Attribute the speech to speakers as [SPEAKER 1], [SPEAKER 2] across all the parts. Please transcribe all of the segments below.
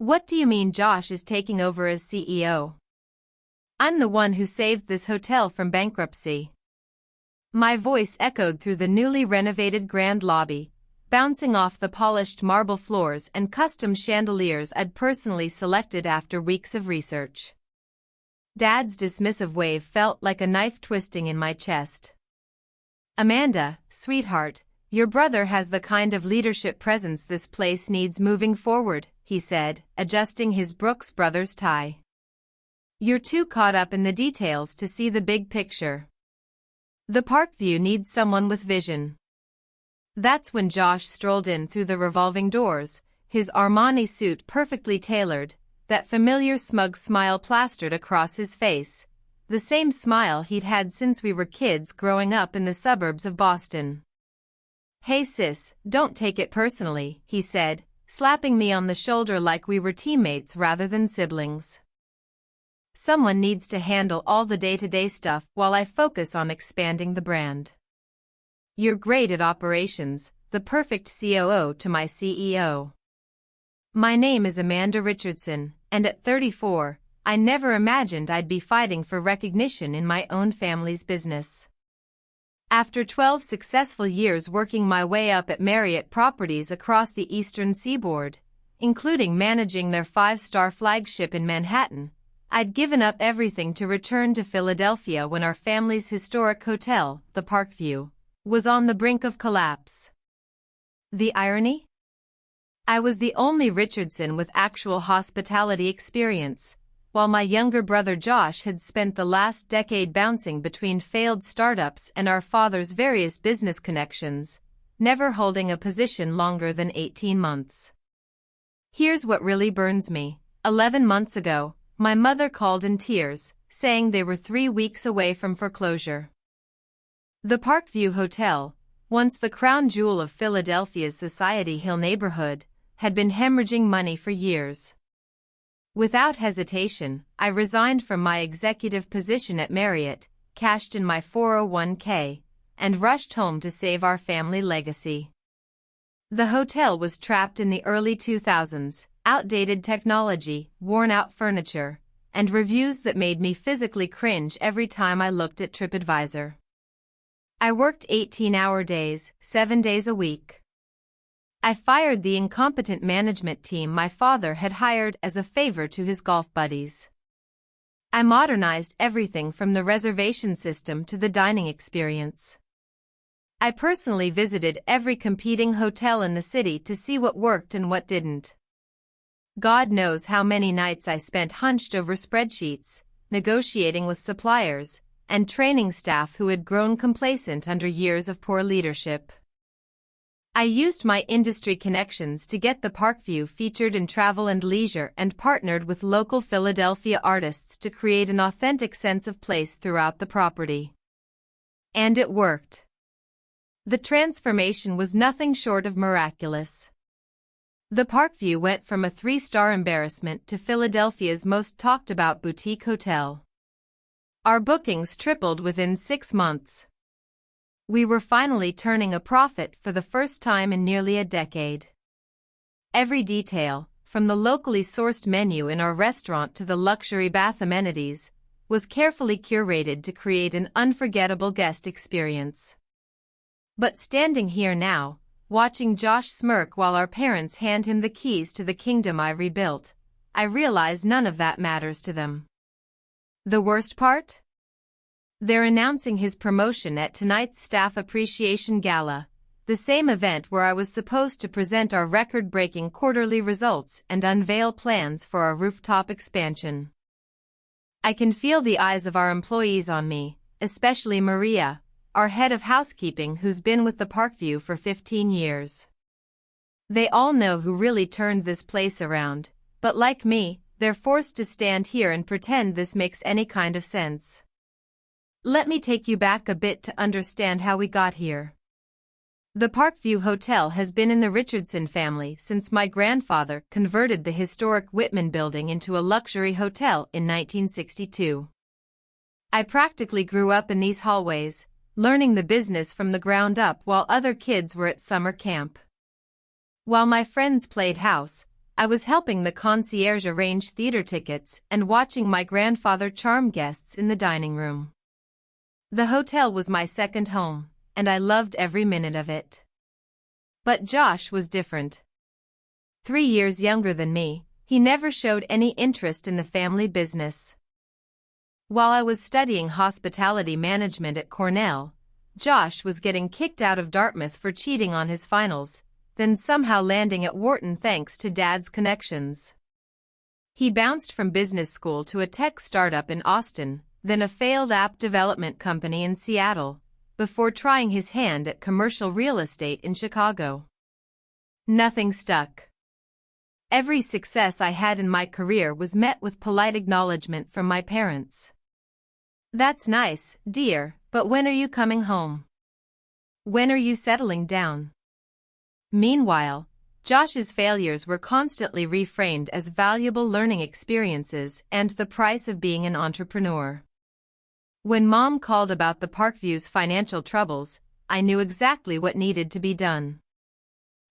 [SPEAKER 1] What do you mean Josh is taking over as CEO? I'm the one who saved this hotel from bankruptcy. My voice echoed through the newly renovated grand lobby, bouncing off the polished marble floors and custom chandeliers I'd personally selected after weeks of research. Dad's dismissive wave felt like a knife twisting in my chest. Amanda, sweetheart, your brother has the kind of leadership presence this place needs moving forward, he said, adjusting his Brooks Brothers tie. You're too caught up in the details to see the big picture. The Parkview needs someone with vision. That's when Josh strolled in through the revolving doors, his Armani suit perfectly tailored, that familiar smug smile plastered across his face, the same smile he'd had since we were kids growing up in the suburbs of Boston. Hey sis, don't take it personally, he said, slapping me on the shoulder like we were teammates rather than siblings. Someone needs to handle all the day-to-day stuff while I focus on expanding the brand. You're great at operations, the perfect COO to my CEO. My name is Amanda Richardson, and at 34, I never imagined I'd be fighting for recognition in my own family's business. After 12 successful years working my way up at Marriott properties across the Eastern Seaboard, including managing their 5-star flagship in Manhattan, I'd given up everything to return to Philadelphia when our family's historic hotel, the Parkview, was on the brink of collapse. The irony? I was the only Richardson with actual hospitality experience, while my younger brother Josh had spent the last decade bouncing between failed startups and our father's various business connections, never holding a position longer than 18 months. Here's what really burns me. 11 months ago, my mother called in tears, saying they were 3 weeks away from foreclosure. The Parkview Hotel, once the crown jewel of Philadelphia's Society Hill neighborhood, had been hemorrhaging money for years. Without hesitation, I resigned from my executive position at Marriott, cashed in my 401k, and rushed home to save our family legacy. The hotel was trapped in the early 2000s, outdated technology, worn-out furniture, and reviews that made me physically cringe every time I looked at TripAdvisor. I worked 18-hour days, 7 days a week. I fired the incompetent management team my father had hired as a favor to his golf buddies. I modernized everything from the reservation system to the dining experience. I personally visited every competing hotel in the city to see what worked and what didn't. God knows how many nights I spent hunched over spreadsheets, negotiating with suppliers, and training staff who had grown complacent under years of poor leadership. I used my industry connections to get the Parkview featured in Travel and Leisure and partnered with local Philadelphia artists to create an authentic sense of place throughout the property. And it worked. The transformation was nothing short of miraculous. The Parkview went from a 3-star embarrassment to Philadelphia's most talked-about boutique hotel. Our bookings tripled within 6 months. We were finally turning a profit for the first time in nearly a decade. Every detail, from the locally sourced menu in our restaurant to the luxury bath amenities, was carefully curated to create an unforgettable guest experience. But standing here now, watching Josh smirk while our parents hand him the keys to the kingdom I rebuilt, I realize none of that matters to them. The worst part? They're announcing his promotion at tonight's Staff Appreciation Gala, the same event where I was supposed to present our record-breaking quarterly results and unveil plans for our rooftop expansion. I can feel the eyes of our employees on me, especially Maria, our head of housekeeping who's been with the Parkview for 15 years. They all know who really turned this place around, but like me, they're forced to stand here and pretend this makes any kind of sense. Let me take you back a bit to understand how we got here. The Parkview Hotel has been in the Richardson family since my grandfather converted the historic Whitman building into a luxury hotel in 1962. I practically grew up in these hallways, learning the business from the ground up while other kids were at summer camp. While my friends played house, I was helping the concierge arrange theater tickets and watching my grandfather charm guests in the dining room. The hotel was my second home, and I loved every minute of it. But Josh was different. 3 years younger than me, he never showed any interest in the family business. While I was studying hospitality management at Cornell, Josh was getting kicked out of Dartmouth for cheating on his finals, then somehow landing at Wharton thanks to Dad's connections. He bounced from business school to a tech startup in Austin, then a failed app development company in Seattle, before trying his hand at commercial real estate in Chicago. Nothing stuck. Every success I had in my career was met with polite acknowledgement from my parents. "That's nice, dear, but when are you coming home? When are you settling down?" Meanwhile, Josh's failures were constantly reframed as valuable learning experiences and the price of being an entrepreneur. When Mom called about the Parkview's financial troubles, I knew exactly what needed to be done.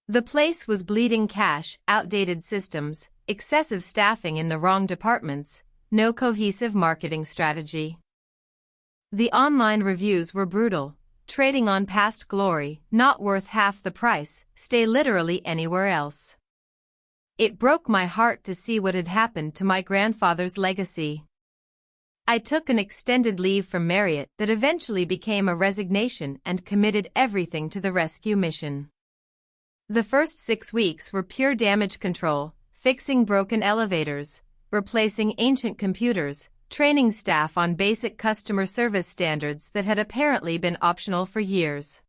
[SPEAKER 1] The place was bleeding cash, outdated systems, excessive staffing in the wrong departments, no cohesive marketing strategy. The online reviews were brutal. Trading on past glory, not worth half the price, stay literally anywhere else. It broke my heart to see what had happened to my grandfather's legacy. I took an extended leave from Marriott that eventually became a resignation and committed everything to the rescue mission. The first 6 weeks were pure damage control, fixing broken elevators, replacing ancient computers, training staff on basic customer service standards that had apparently been optional for years.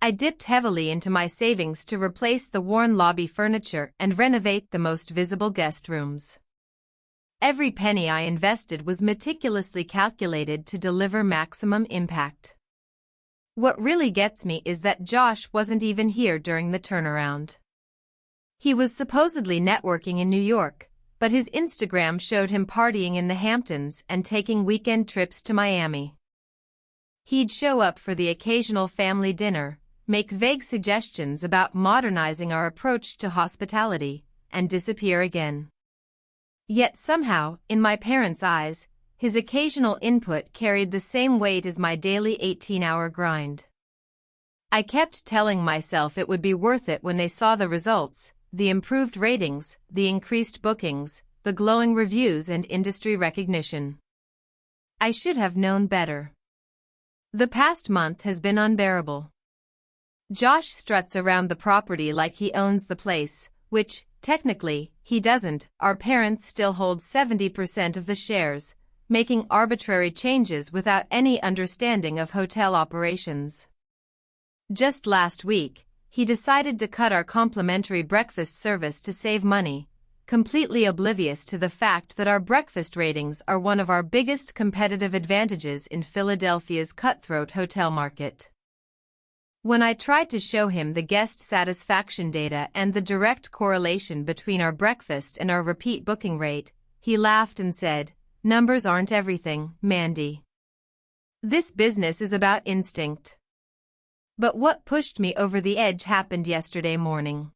[SPEAKER 1] I dipped heavily into my savings to replace the worn lobby furniture and renovate the most visible guest rooms. Every penny I invested was meticulously calculated to deliver maximum impact. What really gets me is that Josh wasn't even here during the turnaround. He was supposedly networking in New York, but his Instagram showed him partying in the Hamptons and taking weekend trips to Miami. He'd show up for the occasional family dinner, make vague suggestions about modernizing our approach to hospitality, and disappear again. Yet somehow, in my parents' eyes, his occasional input carried the same weight as my daily 18-hour grind. I kept telling myself it would be worth it when they saw the results, the improved ratings, the increased bookings, the glowing reviews and industry recognition. I should have known better. The past month has been unbearable. Josh struts around the property like he owns the place, which, technically, he doesn't. Our parents still hold 70% of the shares, making arbitrary changes without any understanding of hotel operations. Just last week, he decided to cut our complimentary breakfast service to save money, completely oblivious to the fact that our breakfast ratings are one of our biggest competitive advantages in Philadelphia's cutthroat hotel market. When I tried to show him the guest satisfaction data and the direct correlation between our breakfast and our repeat booking rate, he laughed and said, "Numbers aren't everything, Mandy. This business is about instinct." But what pushed me over the edge happened yesterday morning.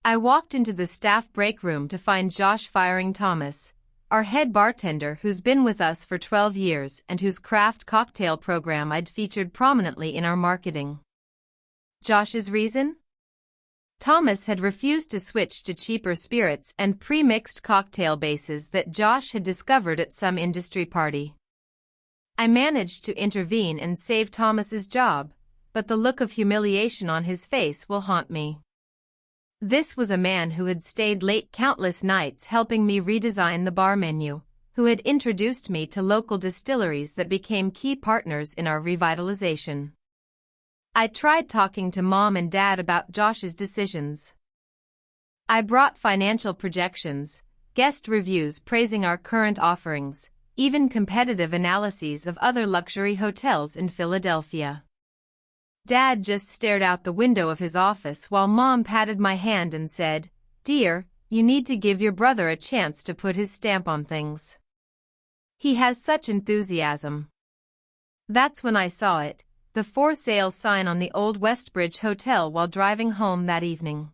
[SPEAKER 1] I walked into the staff break room to find Josh firing Thomas, our head bartender who's been with us for 12 years and whose craft cocktail program I'd featured prominently in our marketing. Josh's reason? Thomas had refused to switch to cheaper spirits and pre-mixed cocktail bases that Josh had discovered at some industry party. I managed to intervene and save Thomas's job, but the look of humiliation on his face will haunt me. This was a man who had stayed late countless nights helping me redesign the bar menu, who had introduced me to local distilleries that became key partners in our revitalization. I tried talking to Mom and Dad about Josh's decisions. I brought financial projections, guest reviews praising our current offerings, even competitive analyses of other luxury hotels in Philadelphia. Dad just stared out the window of his office while Mom patted my hand and said, "Dear, you need to give your brother a chance to put his stamp on things. He has such enthusiasm." That's when I saw it, the for sale sign on the old Westbridge Hotel while driving home that evening.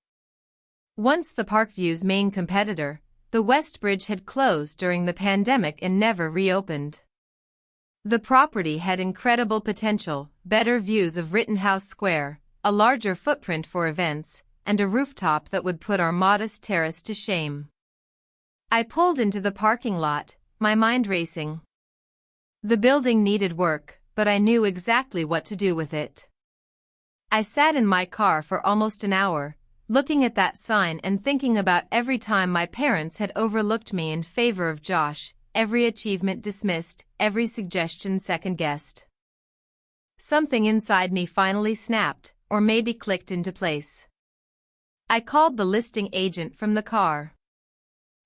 [SPEAKER 1] Once the Parkview's main competitor, the West Bridge had closed during the pandemic and never reopened. The property had incredible potential, better views of Rittenhouse Square, a larger footprint for events, and a rooftop that would put our modest terrace to shame. I pulled into the parking lot, my mind racing. The building needed work, but I knew exactly what to do with it. I sat in my car for almost an hour, looking at that sign and thinking about every time my parents had overlooked me in favor of Josh, every achievement dismissed, every suggestion second-guessed. Something inside me finally snapped, or maybe clicked into place. I called the listing agent from the car.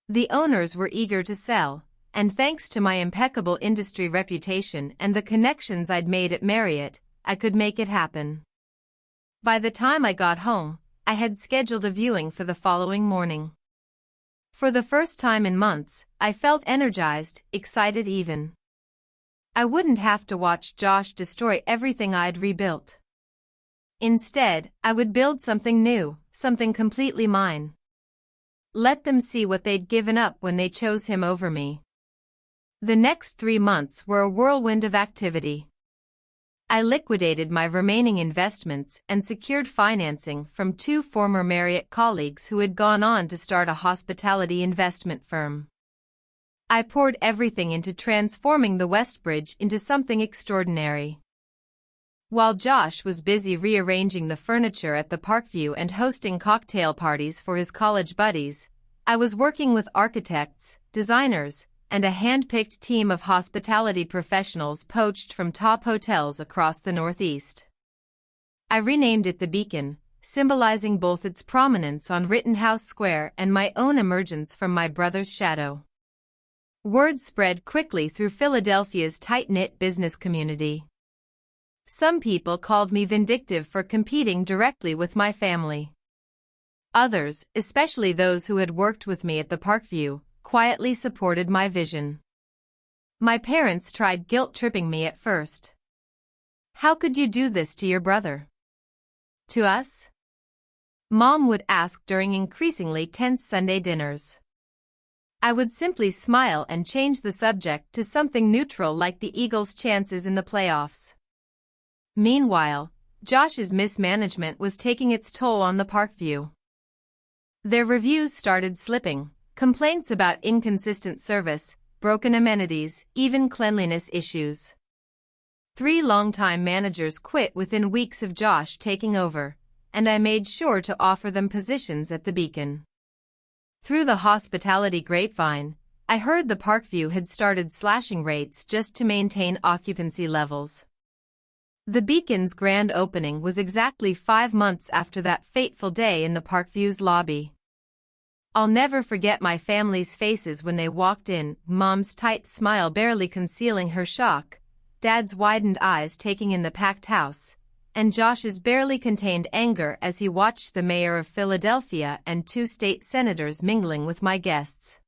[SPEAKER 1] The owners were eager to sell, and thanks to my impeccable industry reputation and the connections I'd made at Marriott, I could make it happen. By the time I got home, I had scheduled a viewing for the following morning. For the first time in months, I felt energized, excited even. I wouldn't have to watch Josh destroy everything I'd rebuilt. Instead, I would build something new, something completely mine. Let them see what they'd given up when they chose him over me. The next 3 months were a whirlwind of activity. I liquidated my remaining investments and secured financing from 2 former Marriott colleagues who had gone on to start a hospitality investment firm. I poured everything into transforming the West Bridge into something extraordinary. While Josh was busy rearranging the furniture at the Parkview and hosting cocktail parties for his college buddies, I was working with architects, designers, and a hand-picked team of hospitality professionals poached from top hotels across the Northeast. I renamed it the Beacon, symbolizing both its prominence on Rittenhouse Square and my own emergence from my brother's shadow. Word spread quickly through Philadelphia's tight-knit business community. Some people called me vindictive for competing directly with my family. Others, especially those who had worked with me at the Parkview, quietly supported my vision. My parents tried guilt-tripping me at first. "How could you do this to your brother? To us?" Mom would ask during increasingly tense Sunday dinners. I would simply smile and change the subject to something neutral like the Eagles' chances in the playoffs. Meanwhile, Josh's mismanagement was taking its toll on the Parkview. Their reviews started slipping. Complaints about inconsistent service, broken amenities, even cleanliness issues. 3 longtime managers quit within weeks of Josh taking over, and I made sure to offer them positions at the Beacon. Through the hospitality grapevine, I heard the Parkview had started slashing rates just to maintain occupancy levels. The Beacon's grand opening was exactly 5 months after that fateful day in the Parkview's lobby. I'll never forget my family's faces when they walked in, Mom's tight smile barely concealing her shock, Dad's widened eyes taking in the packed house, and Josh's barely contained anger as he watched the mayor of Philadelphia and 2 state senators mingling with my guests.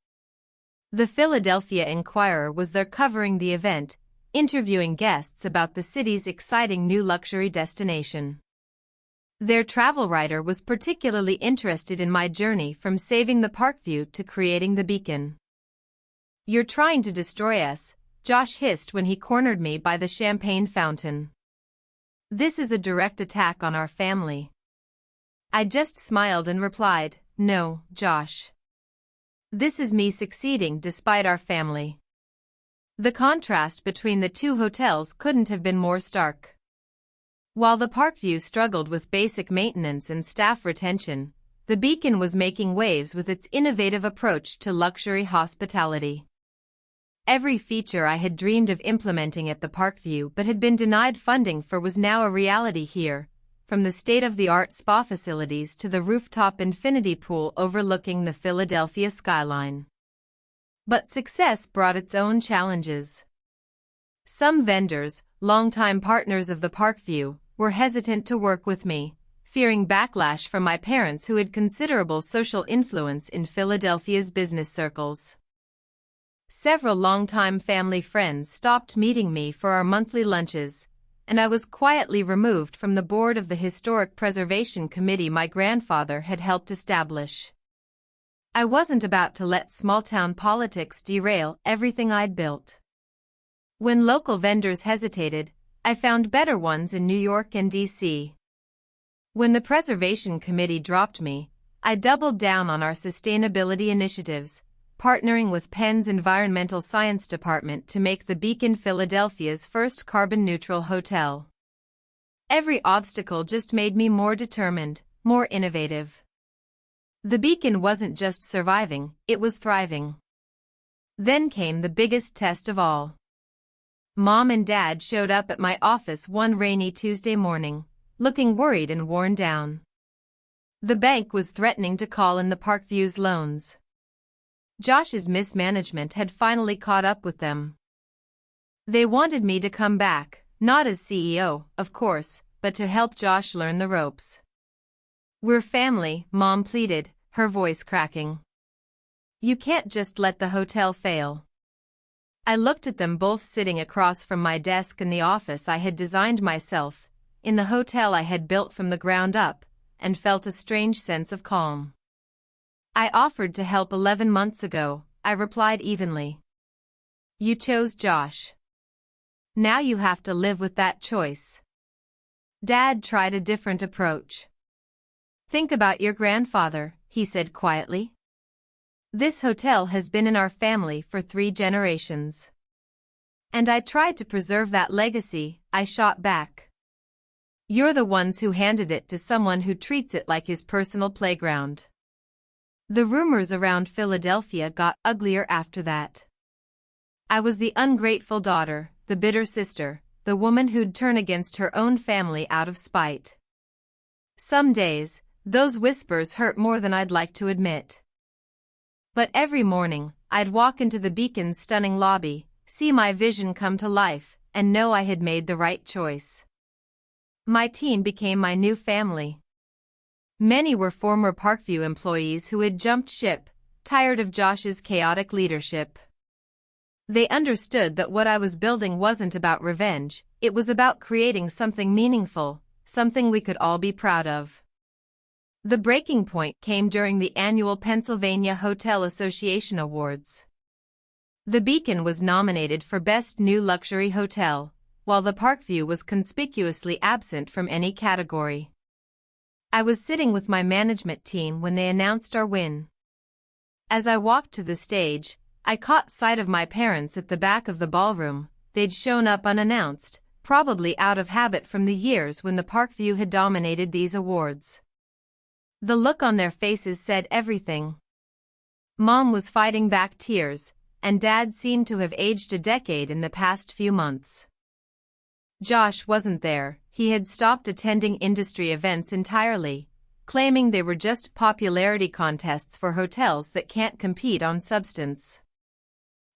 [SPEAKER 1] The Philadelphia Inquirer was there covering the event, interviewing guests about the city's exciting new luxury destination. Their travel writer was particularly interested in my journey from saving the Parkview to creating the Beacon. "You're trying to destroy us," Josh hissed when he cornered me by the champagne fountain. "This is a direct attack on our family." I just smiled and replied, "No, Josh. This is me succeeding despite our family." The contrast between the 2 hotels couldn't have been more stark. While the Parkview struggled with basic maintenance and staff retention, the Beacon was making waves with its innovative approach to luxury hospitality. Every feature I had dreamed of implementing at the Parkview but had been denied funding for was now a reality here, from the state-of-the-art spa facilities to the rooftop infinity pool overlooking the Philadelphia skyline. But success brought its own challenges. Some vendors, longtime partners of the Parkview, were hesitant to work with me, fearing backlash from my parents who had considerable social influence in Philadelphia's business circles. Several longtime family friends stopped meeting me for our monthly lunches, and I was quietly removed from the board of the Historic Preservation Committee my grandfather had helped establish. I wasn't about to let small-town politics derail everything I'd built. When local vendors hesitated, I found better ones in New York and D.C. When the Preservation Committee dropped me, I doubled down on our sustainability initiatives, partnering with Penn's Environmental Science Department to make the Beacon Philadelphia's first carbon-neutral hotel. Every obstacle just made me more determined, more innovative. The Beacon wasn't just surviving, it was thriving. Then came the biggest test of all. Mom and Dad showed up at my office one rainy Tuesday morning, looking worried and worn down. The bank was threatening to call in the Parkview's loans. Josh's mismanagement had finally caught up with them. They wanted me to come back, not as CEO, of course, but to help Josh learn the ropes. "We're family," Mom pleaded, her voice cracking. "You can't just let the hotel fail." I looked at them both sitting across from my desk in the office I had designed myself, in the hotel I had built from the ground up, and felt a strange sense of calm. "I offered to help 11 months ago," I replied evenly. "You chose Josh. Now you have to live with that choice." Dad tried a different approach. "Think about your grandfather," he said quietly. "This hotel has been in our family for 3 generations. And I tried to preserve that legacy," I shot back. "You're the ones who handed it to someone who treats it like his personal playground." The rumors around Philadelphia got uglier after that. I was the ungrateful daughter, the bitter sister, the woman who'd turn against her own family out of spite. Some days, those whispers hurt more than I'd like to admit. But every morning, I'd walk into the Beacon's stunning lobby, see my vision come to life, and know I had made the right choice. My team became my new family. Many were former Parkview employees who had jumped ship, tired of Josh's chaotic leadership. They understood that what I was building wasn't about revenge, it was about creating something meaningful, something we could all be proud of. The breaking point came during the annual Pennsylvania Hotel Association Awards. The Beacon was nominated for Best New Luxury Hotel, while the Parkview was conspicuously absent from any category. I was sitting with my management team when they announced our win. As I walked to the stage, I caught sight of my parents at the back of the ballroom. They'd shown up unannounced, probably out of habit from the years when the Parkview had dominated these awards. The look on their faces said everything. Mom was fighting back tears, and Dad seemed to have aged a decade in the past few months. Josh wasn't there. He had stopped attending industry events entirely, claiming they were just popularity contests for hotels that can't compete on substance.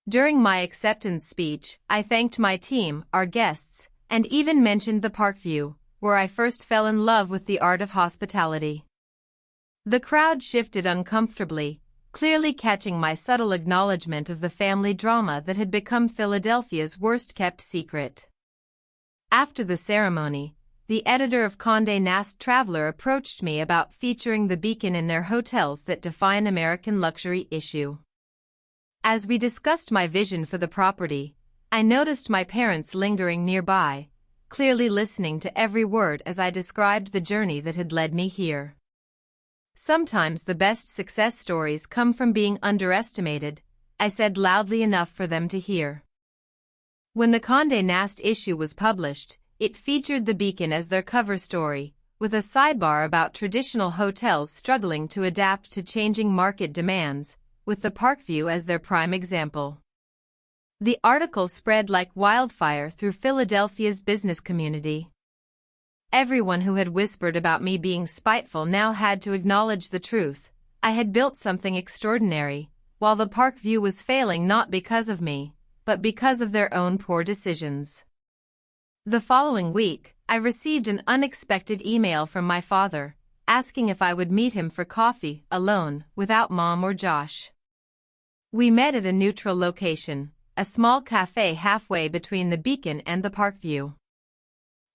[SPEAKER 1] During my acceptance speech, I thanked my team, our guests, and even mentioned the Parkview, where I first fell in love with the art of hospitality. The crowd shifted uncomfortably, clearly catching my subtle acknowledgement of the family drama that had become Philadelphia's worst-kept secret. After the ceremony, the editor of Condé Nast Traveler approached me about featuring the Beacon in their hotels that define American luxury issue. As we discussed my vision for the property, I noticed my parents lingering nearby, clearly listening to every word as I described the journey that had led me here. "Sometimes the best success stories come from being underestimated," I said loudly enough for them to hear. When the Condé Nast issue was published, it featured the Beacon as their cover story, with a sidebar about traditional hotels struggling to adapt to changing market demands, with the Parkview as their prime example. The article spread like wildfire through Philadelphia's business community. Everyone who had whispered about me being spiteful now had to acknowledge the truth. I had built something extraordinary, while the Parkview was failing not because of me, but because of their own poor decisions. The following week, I received an unexpected email from my father, asking if I would meet him for coffee, alone, without Mom or Josh. We met at a neutral location, a small cafe halfway between the Beacon and the Parkview.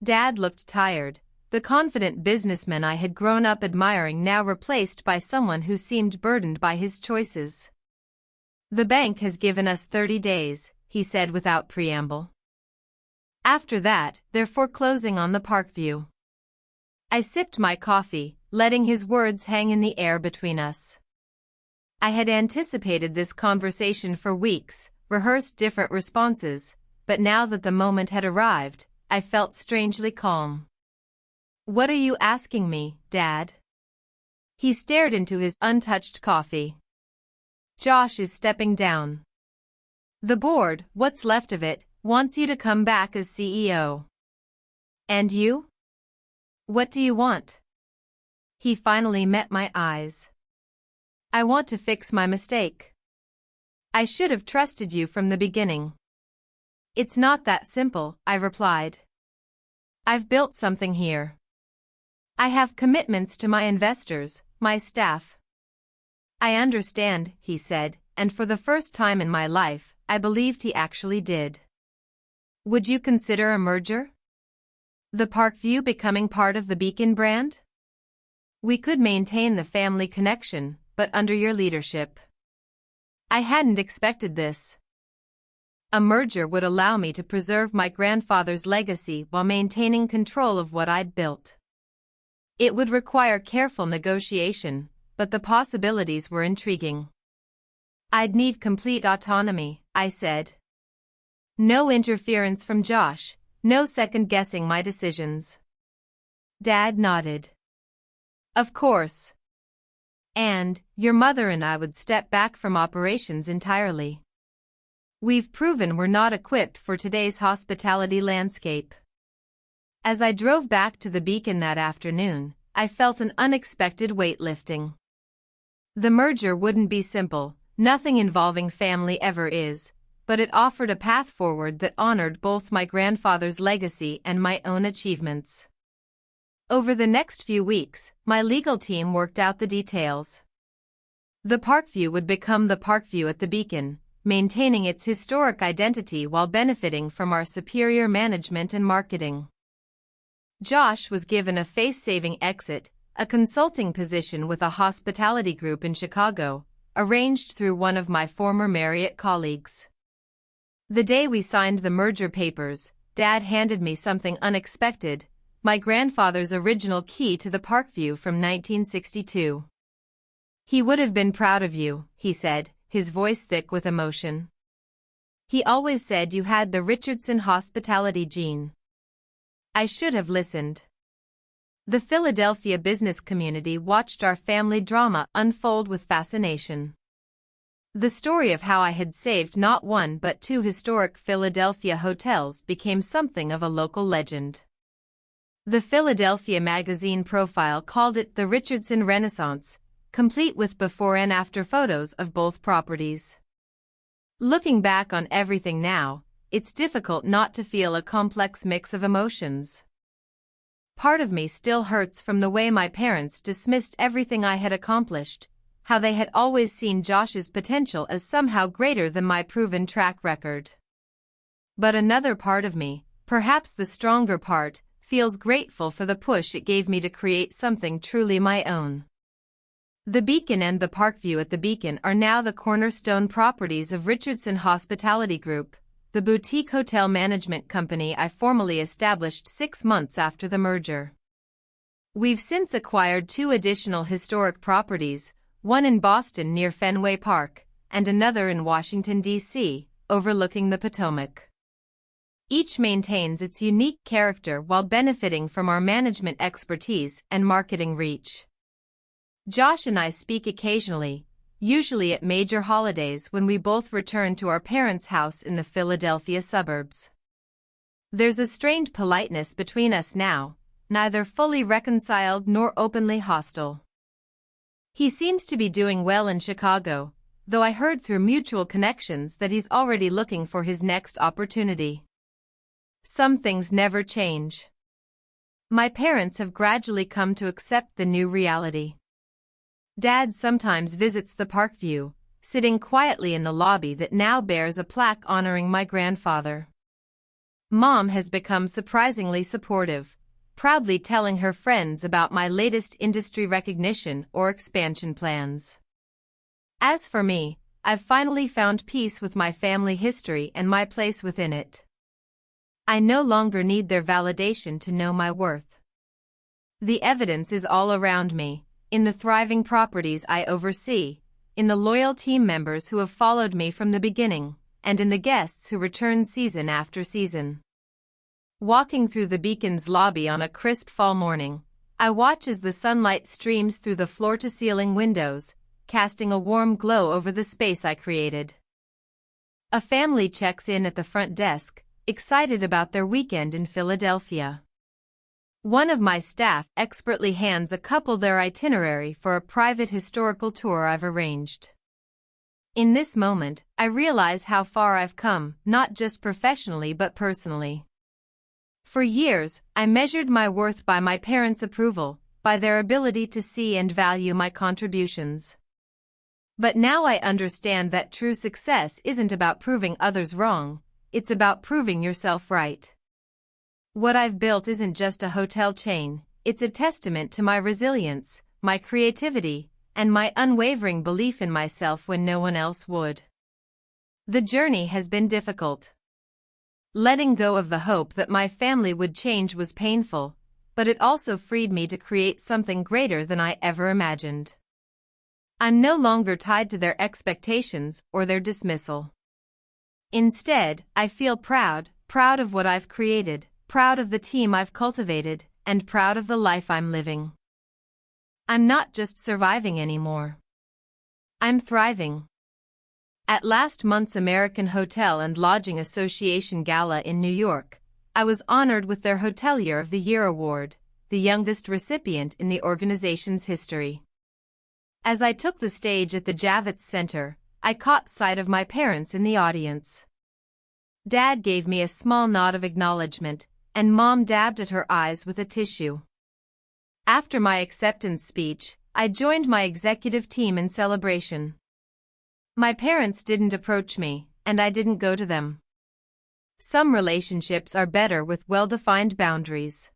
[SPEAKER 1] Dad looked tired, the confident businessman I had grown up admiring now replaced by someone who seemed burdened by his choices. "The bank has given us 30 days, he said without preamble. "After that, they're foreclosing on the Parkview." I sipped my coffee, letting his words hang in the air between us. I had anticipated this conversation for weeks, rehearsed different responses, but now that the moment had arrived, I felt strangely calm. "What are you asking me, Dad?" He stared into his untouched coffee. "Josh is stepping down. The board, what's left of it, wants you to come back as CEO. And you? What do you want?" He finally met my eyes. "I want to fix my mistake. I should have trusted you from the beginning." "It's not that simple," I replied. "I've built something here. I have commitments to my investors, my staff." "I understand," he said, and for the first time in my life, I believed he actually did. "Would you consider a merger? The Parkview becoming part of the Beacon brand? We could maintain the family connection, but under your leadership." I hadn't expected this. A merger would allow me to preserve my grandfather's legacy while maintaining control of what I'd built. It would require careful negotiation, but the possibilities were intriguing. "I'd need complete autonomy," I said. "No interference from Josh, no second-guessing my decisions." Dad nodded. "Of course. And your mother and I would step back from operations entirely. We've proven we're not equipped for today's hospitality landscape." As I drove back to the Beacon that afternoon, I felt an unexpected weight lifting. The merger wouldn't be simple, nothing involving family ever is, but it offered a path forward that honored both my grandfather's legacy and my own achievements. Over the next few weeks, my legal team worked out the details. The Parkview would become the Parkview at the Beacon, maintaining its historic identity while benefiting from our superior management and marketing. Josh was given a face-saving exit, a consulting position with a hospitality group in Chicago, arranged through one of my former Marriott colleagues. The day we signed the merger papers, Dad handed me something unexpected: my grandfather's original key to the Parkview from 1962. "He would have been proud of you," he said, his voice thick with emotion. "He always said you had the Richardson hospitality gene." I should have listened. The Philadelphia business community watched our family drama unfold with fascination. The story of how I had saved not one but two historic Philadelphia hotels became something of a local legend. The Philadelphia Magazine profile called it the Richardson Renaissance, complete with before and after photos of both properties. Looking back on everything now, it's difficult not to feel a complex mix of emotions. Part of me still hurts from the way my parents dismissed everything I had accomplished, how they had always seen Josh's potential as somehow greater than my proven track record. But another part of me, perhaps the stronger part, feels grateful for the push it gave me to create something truly my own. The Beacon and the Parkview at the Beacon are now the cornerstone properties of Richardson Hospitality Group, the boutique hotel management company I formally established 6 months after the merger. We've since acquired 2 additional historic properties, one in Boston near Fenway Park, and another in Washington, D.C., overlooking the Potomac. Each maintains its unique character while benefiting from our management expertise and marketing reach. Josh and I speak occasionally, usually at major holidays when we both return to our parents' house in the Philadelphia suburbs. There's a strained politeness between us now, neither fully reconciled nor openly hostile. He seems to be doing well in Chicago, though I heard through mutual connections that he's already looking for his next opportunity. Some things never change. My parents have gradually come to accept the new reality. Dad sometimes visits the Parkview, sitting quietly in the lobby that now bears a plaque honoring my grandfather. Mom has become surprisingly supportive, proudly telling her friends about my latest industry recognition or expansion plans. As for me, I've finally found peace with my family history and my place within it. I no longer need their validation to know my worth. The evidence is all around me, in the thriving properties I oversee, in the loyal team members who have followed me from the beginning, and in the guests who return season after season. Walking through the Beacon's lobby on a crisp fall morning, I watch as the sunlight streams through the floor-to-ceiling windows, casting a warm glow over the space I created. A family checks in at the front desk, excited about their weekend in Philadelphia. One of my staff expertly hands a couple their itinerary for a private historical tour I've arranged. In this moment, I realize how far I've come, not just professionally but personally. For years, I measured my worth by my parents' approval, by their ability to see and value my contributions. But now I understand that true success isn't about proving others wrong, it's about proving yourself right. What I've built isn't just a hotel chain, it's a testament to my resilience, my creativity, and my unwavering belief in myself when no one else would. The journey has been difficult. Letting go of the hope that my family would change was painful, but it also freed me to create something greater than I ever imagined. I'm no longer tied to their expectations or their dismissal. Instead, I feel proud of what I've created, proud of the team I've cultivated, and proud of the life I'm living. I'm not just surviving anymore. I'm thriving. At last month's American Hotel and Lodging Association Gala in New York, I was honored with their Hotelier of the Year award, the youngest recipient in the organization's history. As I took the stage at the Javits Center, I caught sight of my parents in the audience. Dad gave me a small nod of acknowledgement, and Mom dabbed at her eyes with a tissue. After my acceptance speech, I joined my executive team in celebration. My parents didn't approach me, and I didn't go to them. Some relationships are better with well-defined boundaries.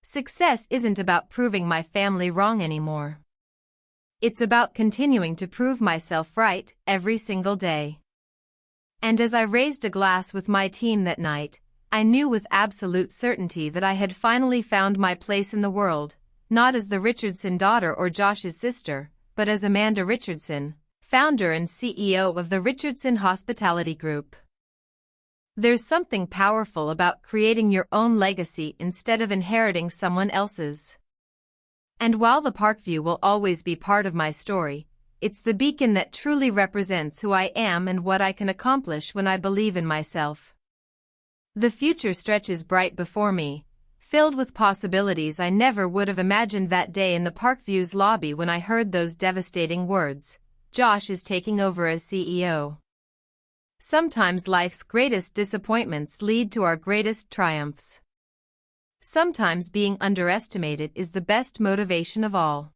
[SPEAKER 1] Success isn't about proving my family wrong anymore. It's about continuing to prove myself right every single day. And as I raised a glass with my team that night, I knew with absolute certainty that I had finally found my place in the world, not as the Richardson daughter or Josh's sister, but as Amanda Richardson, founder and CEO of the Richardson Hospitality Group. There's something powerful about creating your own legacy instead of inheriting someone else's. And while the Parkview will always be part of my story, it's the beacon that truly represents who I am and what I can accomplish when I believe in myself. The future stretches bright before me, filled with possibilities I never would have imagined that day in the Parkview's lobby when I heard those devastating words, "Josh is taking over as CEO." Sometimes life's greatest disappointments lead to our greatest triumphs. Sometimes being underestimated is the best motivation of all.